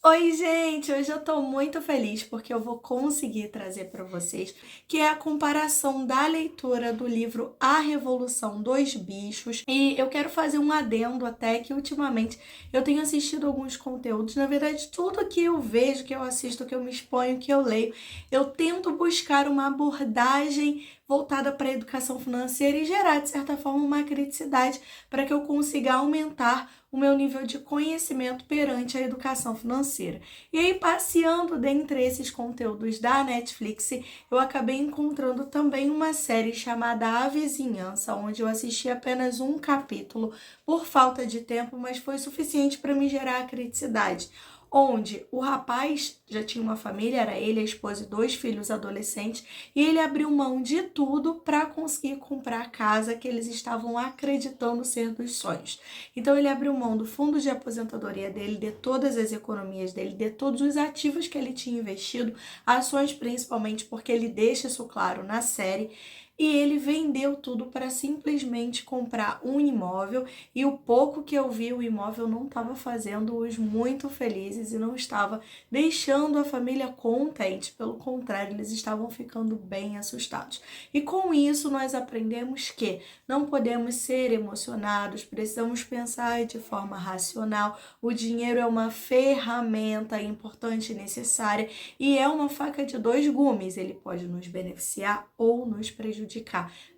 Oi, gente! Hoje eu tô muito feliz porque eu vou conseguir trazer para vocês que é a comparação da leitura do livro A Revolução dos Bichos. E eu quero fazer um adendo até que ultimamente eu tenho assistido alguns conteúdos. Na verdade, tudo que eu vejo, que eu assisto, que eu me exponho, que eu leio, eu tento buscar uma abordagem voltada para a educação financeira e gerar, de certa forma, uma criticidade para que eu consiga aumentar o meu nível de conhecimento perante a educação financeira. E aí, passeando dentre esses conteúdos da Netflix, eu acabei encontrando também uma série chamada A Vizinhança, onde eu assisti apenas um capítulo por falta de tempo, mas foi suficiente para me gerar a criticidade. Onde o rapaz já tinha uma família, era ele, a esposa e dois filhos adolescentes, e ele abriu mão de tudo para conseguir comprar a casa que eles estavam acreditando ser dos sonhos. Então ele abriu mão do fundo de aposentadoria dele, de todas as economias dele, de todos os ativos que ele tinha investido, ações principalmente, porque ele deixa isso claro na série, e ele vendeu tudo para simplesmente comprar um imóvel, e o pouco que eu vi, o imóvel não estava fazendo-os muito felizes e não estava deixando a família contente, pelo contrário, eles estavam ficando bem assustados. E com isso nós aprendemos que não podemos ser emocionados, precisamos pensar de forma racional. O dinheiro é uma ferramenta importante e necessária e é uma faca de dois gumes. Ele pode nos beneficiar ou nos prejudicar.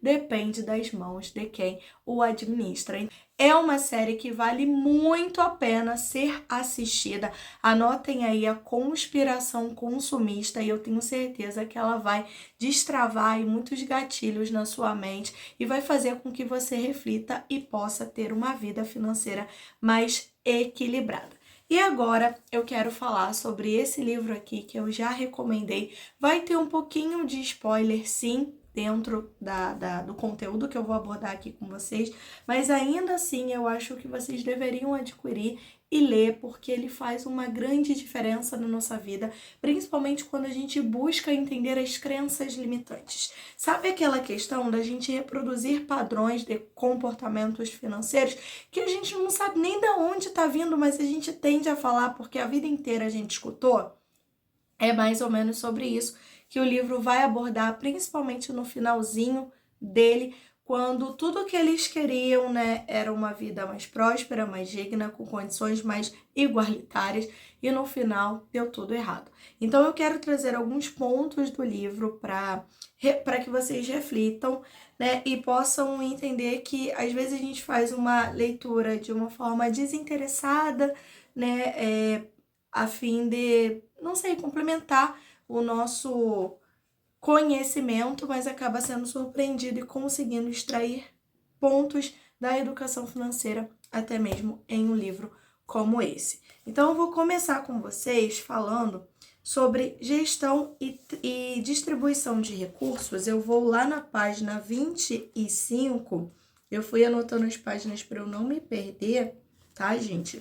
Depende das mãos de quem o administra. É uma série que vale muito a pena ser assistida. Anotem aí a conspiração consumista e eu tenho certeza que ela vai destravar aí muitos gatilhos na sua mente e vai fazer com que você reflita e possa ter uma vida financeira mais equilibrada. E agora eu quero falar sobre esse livro aqui que eu já recomendei. Vai ter um pouquinho de spoiler, sim, dentro do conteúdo que eu vou abordar aqui com vocês, mas ainda assim eu acho que vocês deveriam adquirir e ler, porque ele faz uma grande diferença na nossa vida, principalmente quando a gente busca entender as crenças limitantes. Sabe aquela questão da gente reproduzir padrões de comportamentos financeiros que a gente não sabe nem de onde está vindo, mas a gente tende a falar porque a vida inteira a gente escutou? É mais ou menos sobre isso que o livro vai abordar, principalmente no finalzinho dele, quando tudo que eles queriam, né, era uma vida mais próspera, mais digna, com condições mais igualitárias, e no final deu tudo errado. Então eu quero trazer alguns pontos do livro para que vocês reflitam, né, e possam entender que às vezes a gente faz uma leitura de uma forma desinteressada, né, a fim de, não sei, complementar o nosso conhecimento, mas acaba sendo surpreendido e conseguindo extrair pontos da educação financeira, até mesmo em um livro como esse. Então, eu vou começar com vocês falando sobre gestão e distribuição de recursos. Eu vou lá na página 25, eu fui anotando as páginas para eu não me perder, tá, gente?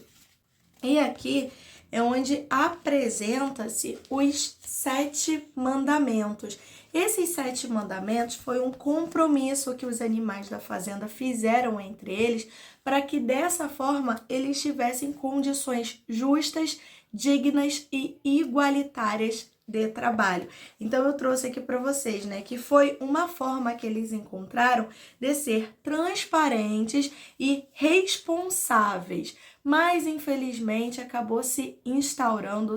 E aqui é onde apresenta-se os 7 mandamentos. Esses 7 mandamentos foi um compromisso que os animais da fazenda fizeram entre eles para que dessa forma eles tivessem condições justas, dignas e igualitárias de trabalho. Então eu trouxe aqui para vocês, né, que foi uma forma que eles encontraram de ser transparentes e responsáveis, mas infelizmente acabou se instalando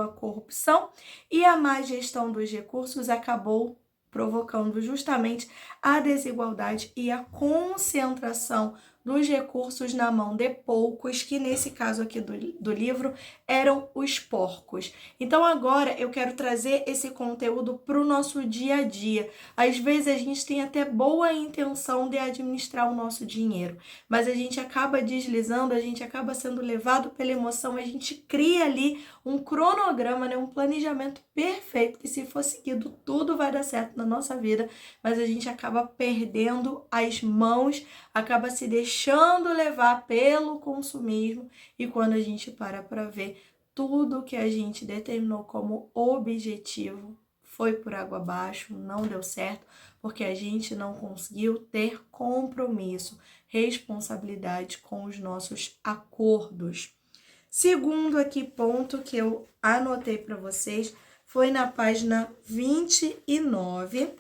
a corrupção e a má gestão dos recursos acabou provocando justamente a desigualdade e a concentração dos recursos na mão de poucos, que nesse caso aqui do livro eram os porcos. Então agora eu quero trazer esse conteúdo para o nosso dia a dia. Às vezes a gente tem até boa intenção de administrar o nosso dinheiro, mas a gente acaba deslizando, a gente acaba sendo levado pela emoção, a gente cria ali um cronograma, né, um planejamento perfeito, que se for seguido tudo vai dar certo na nossa vida, mas a gente acaba perdendo as mãos, acaba se deixando levar pelo consumismo, e quando a gente para ver, tudo que a gente determinou como objetivo foi por água abaixo, não deu certo, porque a gente não conseguiu ter compromisso, responsabilidade com os nossos acordos. Segundo aqui ponto que eu anotei para vocês foi na página 29,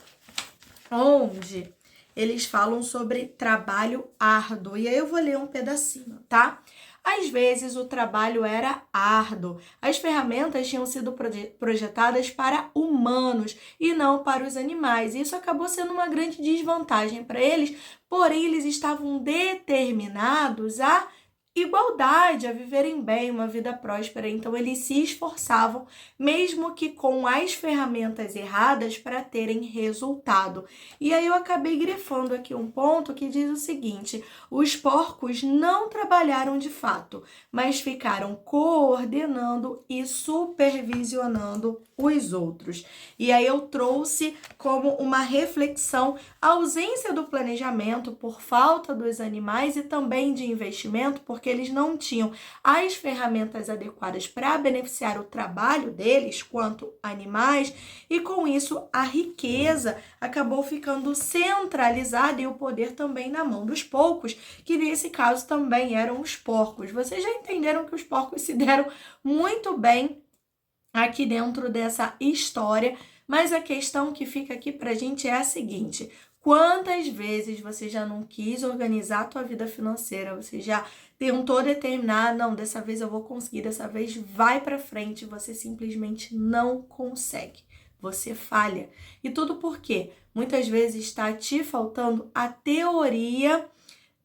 onde eles falam sobre trabalho árduo. E aí eu vou ler um pedacinho, tá? Às vezes o trabalho era árduo. As ferramentas tinham sido projetadas para humanos e não para os animais. Isso acabou sendo uma grande desvantagem para eles, porém eles estavam determinados a igualdade, a viverem bem, uma vida próspera. Então eles se esforçavam, mesmo que com as ferramentas erradas, para terem resultado. E aí eu acabei grifando aqui um ponto que diz o seguinte: os porcos não trabalharam de fato, mas ficaram coordenando e supervisionando os outros. E aí eu trouxe como uma reflexão a ausência do planejamento por falta dos animais e também de investimento, porque eles não tinham as ferramentas adequadas para beneficiar o trabalho deles quanto animais, e com isso a riqueza acabou ficando centralizada e o poder também na mão dos poucos, que nesse caso também eram os porcos. Vocês já entenderam que os porcos se deram muito bem aqui dentro dessa história, mas a questão que fica aqui pra gente é a seguinte: quantas vezes você já não quis organizar a tua vida financeira, você já tentou determinar, não, dessa vez eu vou conseguir, dessa vez vai pra frente, você simplesmente não consegue, você falha. E tudo por quê? Muitas vezes está te faltando a teoria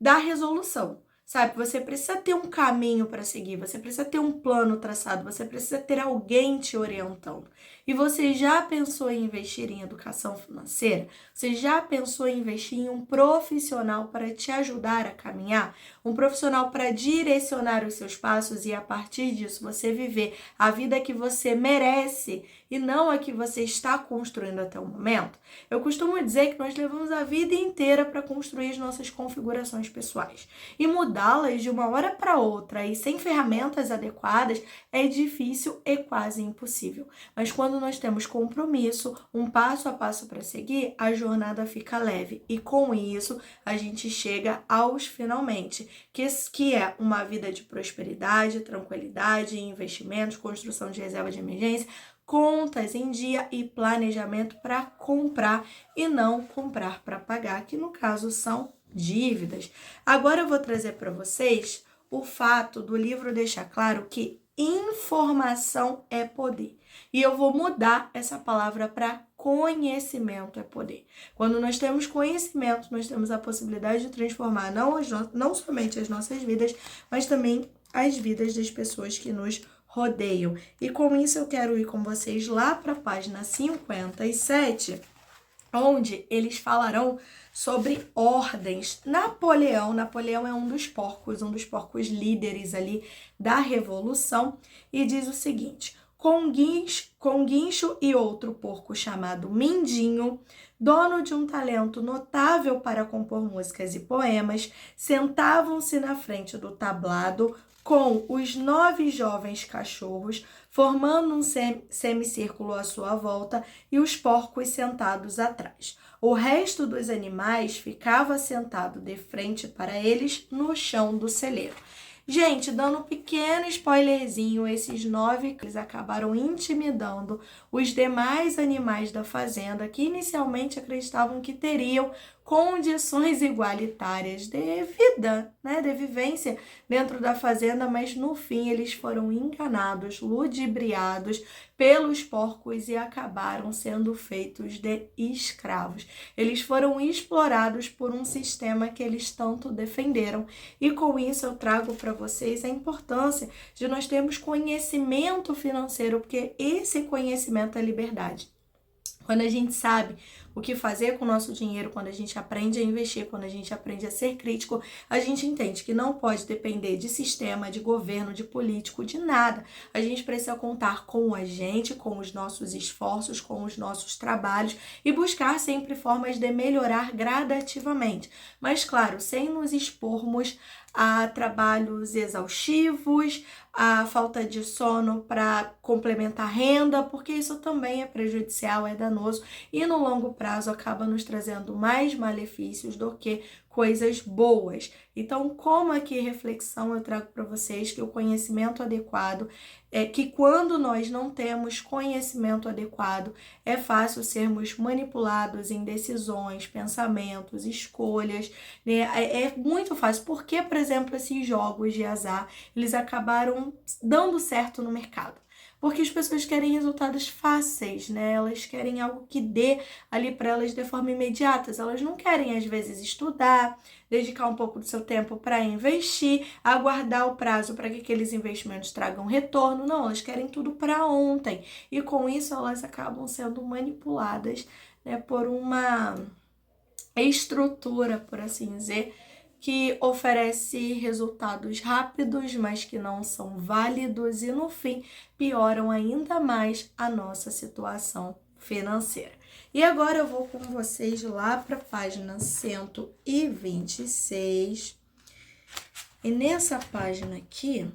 da resolução. Sabe, você precisa ter um caminho para seguir, você precisa ter um plano traçado, você precisa ter alguém te orientando. E você já pensou em investir em educação financeira? Você já pensou em investir em um profissional para te ajudar a caminhar? Um profissional para direcionar os seus passos e a partir disso você viver a vida que você merece e não a que você está construindo até o momento? Eu costumo dizer que nós levamos a vida inteira para construir as nossas configurações pessoais. E mudá-las de uma hora para outra e sem ferramentas adequadas é difícil e quase impossível. Mas quando nós temos compromisso, um passo a passo para seguir, a jornada fica leve. E com isso, a gente chega aos finalmente, que é uma vida de prosperidade, tranquilidade, investimentos, construção de reserva de emergência, contas em dia e planejamento para comprar e não comprar para pagar, que no caso são dívidas. Agora eu vou trazer para vocês o fato do livro deixar claro que informação é poder. E eu vou mudar essa palavra para conhecimento é poder. Quando nós temos conhecimento, nós temos a possibilidade de transformar não somente as nossas vidas, mas também as vidas das pessoas que nos rodeiam. E com isso eu quero ir com vocês lá para a página 57, onde eles falarão sobre ordens. Napoleão é um dos porcos líderes ali da Revolução, e diz o seguinte: com Guincho e outro porco chamado Mindinho, dono de um talento notável para compor músicas e poemas, sentavam-se na frente do tablado com os 9 jovens cachorros, formando um semicírculo à sua volta e os porcos sentados atrás. O resto dos animais ficava sentado de frente para eles no chão do celeiro. Gente, dando um pequeno spoilerzinho, esses 9 eles acabaram intimidando os demais animais da fazenda, que inicialmente acreditavam que teriam condições igualitárias de vida, de vivência dentro da fazenda, mas no fim eles foram enganados, ludibriados pelos porcos e acabaram sendo feitos de escravos. Eles foram explorados por um sistema que eles tanto defenderam. E com isso eu trago para vocês a importância de nós termos conhecimento financeiro, porque esse conhecimento é liberdade. Quando a gente sabe o que fazer com o nosso dinheiro, quando a gente aprende a investir, quando a gente aprende a ser crítico, a gente entende que não pode depender de sistema, de governo, de político, de nada. A gente precisa contar com a gente, com os nossos esforços, com os nossos trabalhos e buscar sempre formas de melhorar gradativamente. Mas, claro, sem nos expormos a trabalhos exaustivos, a falta de sono para complementar renda, porque isso também é prejudicial, é danoso e no longo prazo prazo acaba nos trazendo mais malefícios do que coisas boas. Então, como aqui reflexão, eu trago para vocês que o conhecimento adequado é que quando nós não temos conhecimento adequado, é fácil sermos manipulados em decisões, pensamentos, escolhas, né? É muito fácil. Porque, por exemplo, esses jogos de azar, eles acabaram dando certo no mercado. Porque as pessoas querem resultados fáceis, né? Elas querem algo que dê ali para elas de forma imediata. Elas não querem, às vezes, estudar, dedicar um pouco do seu tempo para investir, aguardar o prazo para que aqueles investimentos tragam retorno. Não, elas querem tudo para ontem. E com isso, elas acabam sendo manipuladas, né, por uma estrutura, por assim dizer, que oferece resultados rápidos, mas que não são válidos e, no fim, pioram ainda mais a nossa situação financeira. E agora eu vou com vocês lá para a página 126. E nessa página aqui,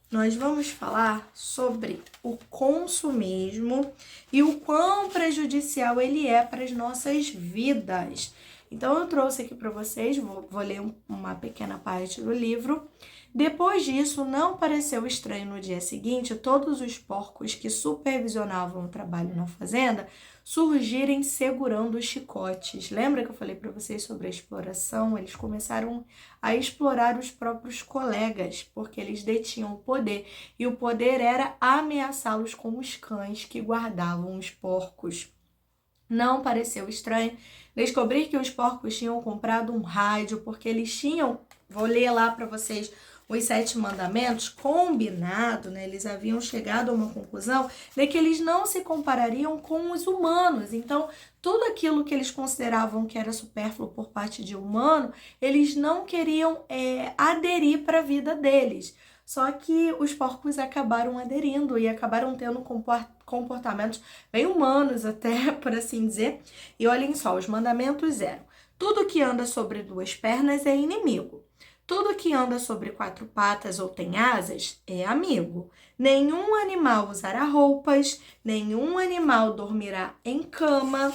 nós vamos falar sobre o consumismo e o quão prejudicial ele é para as nossas vidas. Então, eu trouxe aqui para vocês, vou ler uma pequena parte do livro. Depois disso, não pareceu estranho no dia seguinte todos os porcos que supervisionavam o trabalho na fazenda surgirem segurando os chicotes. Lembra que eu falei para vocês sobre a exploração? Eles começaram a explorar os próprios colegas, porque eles detinham o poder. E o poder era ameaçá-los com os cães que guardavam os porcos. Não pareceu estranho descobrir que os porcos tinham comprado um rádio, porque eles tinham, vou ler lá para vocês, os 7 mandamentos, combinado, né? Eles haviam chegado a uma conclusão de que eles não se comparariam com os humanos. Então, tudo aquilo que eles consideravam que era supérfluo por parte de humano, eles não queriam aderir para a vida deles. Só que os porcos acabaram aderindo e acabaram tendo comportamentos bem humanos até, por assim dizer. E olhem só, os mandamentos eram: tudo que anda sobre 2 pernas é inimigo. Tudo que anda sobre 4 patas ou tem asas é amigo. Nenhum animal usará roupas, nenhum animal dormirá em cama,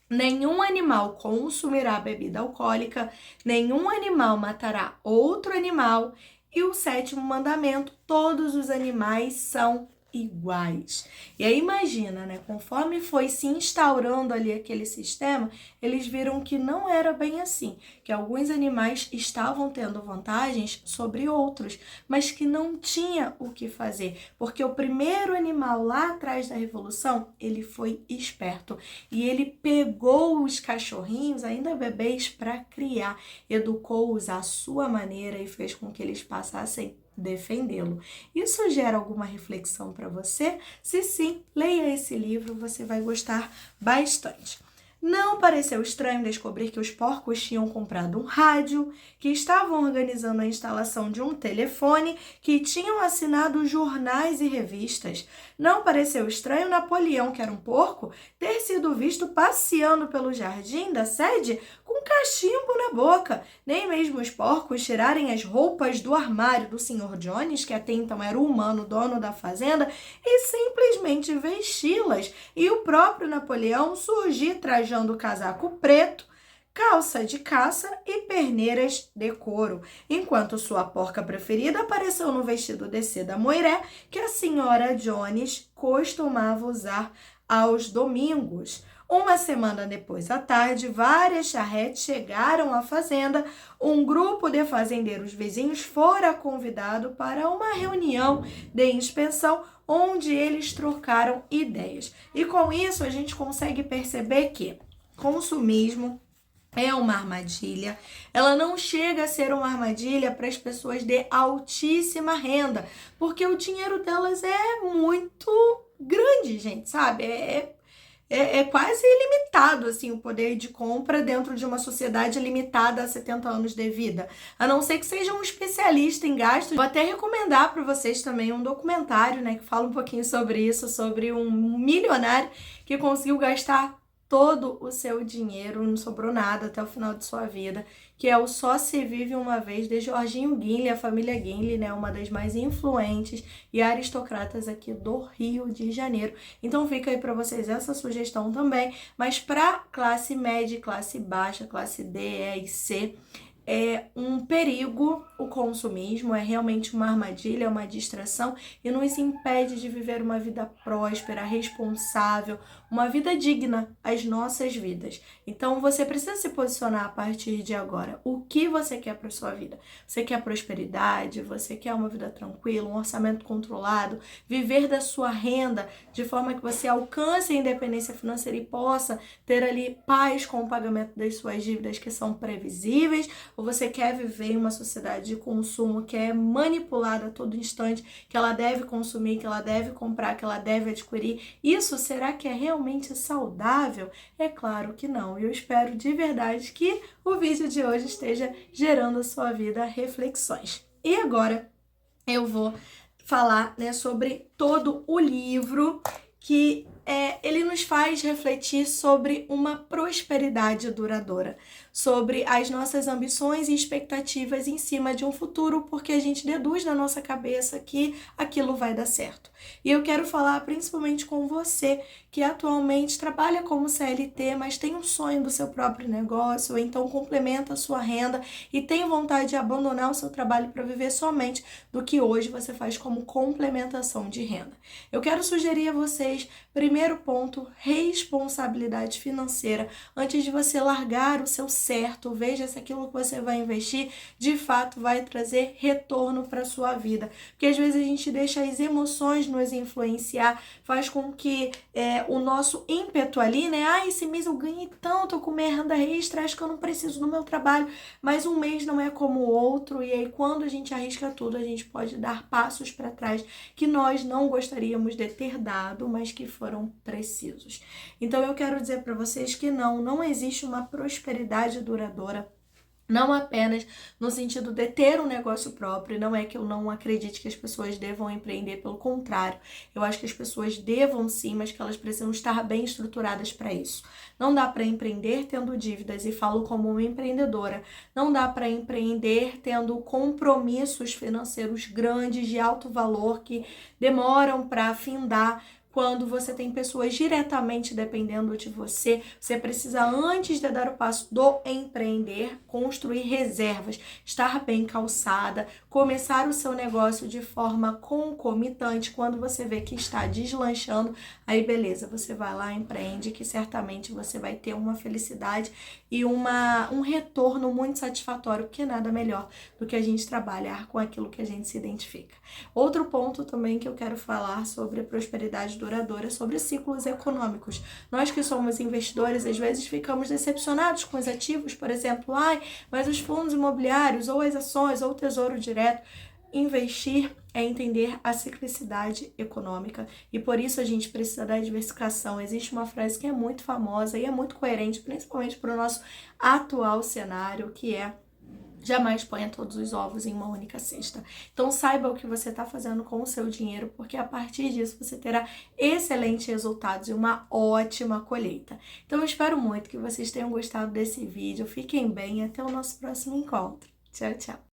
nenhum animal consumirá bebida alcoólica, nenhum animal matará outro animal. E o 7º mandamento: todos os animais são iguais. E aí imagina, né? Conforme foi se instaurando ali aquele sistema, eles viram que não era bem assim, que alguns animais estavam tendo vantagens sobre outros, mas que não tinha o que fazer, porque o primeiro animal lá atrás da revolução, ele foi esperto e ele pegou os cachorrinhos, ainda bebês, para criar, educou-os à sua maneira e fez com que eles passassem defendê-lo. Isso gera alguma reflexão para você? Se sim, leia esse livro, você vai gostar bastante. Não pareceu estranho descobrir que os porcos tinham comprado um rádio, que estavam organizando a instalação de um telefone, que tinham assinado jornais e revistas. Não pareceu estranho Napoleão, que era um porco, ter sido visto passeando pelo jardim da sede com um cachimbo na boca. Nem mesmo os porcos tirarem as roupas do armário do Sr. Jones, que até então era o humano dono da fazenda, e simplesmente vesti-las. E o próprio Napoleão surgir trajando casaco preto, calça de caça e perneiras de couro, enquanto sua porca preferida apareceu no vestido de seda moiré que a senhora Jones costumava usar aos domingos. Uma semana depois, à tarde, várias charretes chegaram à fazenda. Um grupo de fazendeiros vizinhos fora convidado para uma reunião de inspeção, onde eles trocaram ideias. E com isso a gente consegue perceber que consumismo é uma armadilha. Ela não chega a ser uma armadilha para as pessoas de altíssima renda, porque o dinheiro delas é muito grande, gente, sabe? É quase ilimitado, assim, o poder de compra dentro de uma sociedade limitada a 70 anos de vida. A não ser que seja um especialista em gastos. Vou até recomendar para vocês também um documentário, né, que fala um pouquinho sobre isso, sobre um milionário que conseguiu gastar todo o seu dinheiro, não sobrou nada até o final de sua vida, que é o Só Se Vive Uma Vez, de Jorginho Guinle, a família Guinle, né, uma das mais influentes e aristocratas aqui do Rio de Janeiro. Então fica aí para vocês essa sugestão também, mas para classe média, classe baixa, classe D, E e C, é um perigo o consumismo, é realmente uma armadilha, é uma distração e nos impede de viver uma vida próspera, responsável, uma vida digna, as nossas vidas. Então você precisa se posicionar a partir de agora. O que você quer para sua vida? Você quer prosperidade? Você quer uma vida tranquila, um orçamento controlado, viver da sua renda de forma que você alcance a independência financeira e possa ter ali paz com o pagamento das suas dívidas que são previsíveis? Ou você quer viver em uma sociedade de consumo que é manipulada a todo instante, que ela deve consumir, que ela deve comprar, que ela deve adquirir? Isso será que é realmente saudável? É claro que não. E eu espero de verdade que o vídeo de hoje esteja gerando a sua vida reflexões. E agora eu vou falar, né, sobre todo o livro que ele nos faz refletir sobre uma prosperidade duradoura, sobre as nossas ambições e expectativas em cima de um futuro, porque a gente deduz na nossa cabeça que aquilo vai dar certo. E eu quero falar principalmente com você que atualmente trabalha como CLT, mas tem um sonho do seu próprio negócio, ou então complementa a sua renda e tem vontade de abandonar o seu trabalho para viver somente do que hoje você faz como complementação de renda. Eu quero sugerir a vocês, primeiro ponto, responsabilidade financeira. Antes de você largar o seu certo, veja se aquilo que você vai investir de fato vai trazer retorno para sua vida. Porque às vezes a gente deixa as emoções nos influenciar, faz com que o nosso ímpeto ali, né? Ah, esse mês eu ganhei tanto com minha renda extra, acho que eu não preciso do meu trabalho, mas um mês não é como o outro, e aí quando a gente arrisca tudo, a gente pode dar passos para trás que nós não gostaríamos de ter dado, mas que foram precisos. Então eu quero dizer para vocês que não existe uma prosperidade duradoura, não apenas no sentido de ter um negócio próprio. Não é que eu não acredite que as pessoas devam empreender, pelo contrário, eu acho que as pessoas devam sim, mas que elas precisam estar bem estruturadas para isso. Não dá para empreender tendo dívidas, e falo como uma empreendedora, não dá para empreender tendo compromissos financeiros grandes de alto valor que demoram para findar. Quando você tem pessoas diretamente dependendo de você, você precisa, antes de dar o passo do empreender, construir reservas, estar bem calçada, começar o seu negócio de forma concomitante. Quando você vê que está deslanchando, aí beleza, você vai lá, empreende, que certamente você vai ter uma felicidade e um retorno muito satisfatório, porque nada melhor do que a gente trabalhar com aquilo que a gente se identifica. Outro ponto também que eu quero falar sobre a prosperidade duradoura, sobre ciclos econômicos. Nós que somos investidores, às vezes ficamos decepcionados com os ativos, por exemplo, mas os fundos imobiliários, ou as ações, ou o tesouro direto. Investir é entender a ciclicidade econômica, e por isso a gente precisa da diversificação. Existe uma frase que é muito famosa e é muito coerente, principalmente para o nosso atual cenário, que é: jamais ponha todos os ovos em uma única cesta. Então saiba o que você está fazendo com o seu dinheiro, porque a partir disso você terá excelentes resultados e uma ótima colheita. Então eu espero muito que vocês tenham gostado desse vídeo. Fiquem bem e até o nosso próximo encontro. Tchau, tchau!